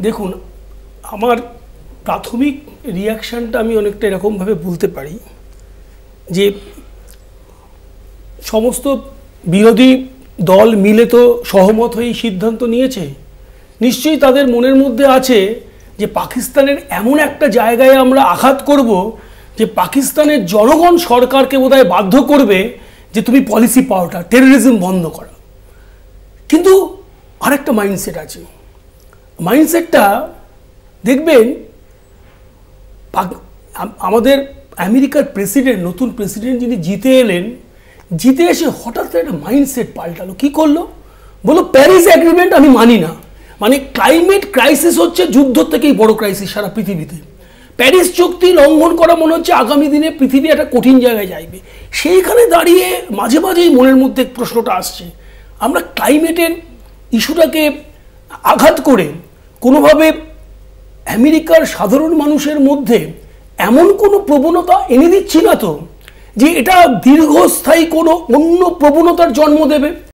দেখুন, আমার প্রাথমিক রিয়াকশানটা আমি অনেকটা এরকমভাবে বলতে পারি যে সমস্ত বিরোধী দল মিলে তো সহমত হয়ে সিদ্ধান্ত নিয়েছে। নিশ্চয়ই তাদের মনের মধ্যে আছে যে পাকিস্তানের এমন একটা জায়গায় আমরা আঘাত করব যে পাকিস্তানের জনগণ সরকারকে বোধহয় বাধ্য করবে যে তুমি পলিসি পাল্টা, টেররিজম বন্ধ করা। কিন্তু আরেকটা মাইন্ডসেট আছে। মাইন্ডসেটটা দেখবেন আমাদের আমেরিকার প্রেসিডেন্ট, নতুন প্রেসিডেন্ট যিনি জিতে এলেন, জিতে এসে হঠাৎ একটা মাইন্ডসেট পাল্টালো। কি করলো? বললো প্যারিস অ্যাগ্রিমেন্ট আমি মানি না। মানে ক্লাইমেট ক্রাইসিস হচ্ছে যুদ্ধ থেকেই বড় ক্রাইসিস সারা পৃথিবীতে। প্যারিস চুক্তি লঙ্ঘন করা মনে হচ্ছে আগামী দিনে পৃথিবী একটা কঠিন জায়গায় যাইবে। সেইখানে দাঁড়িয়ে মাঝে মাঝেই মনের মধ্যে প্রশ্নটা আসছে, আমরা ক্লাইমেটের ইস্যুটাকে আঘাত করে কোনোভাবে আমেরিকার সাধারণ মানুষের মধ্যে এমন কোনো প্রবণতা এনে দিচ্ছি না তো যে এটা দীর্ঘস্থায়ী কোনো অন্য প্রবণতার জন্ম দেবে?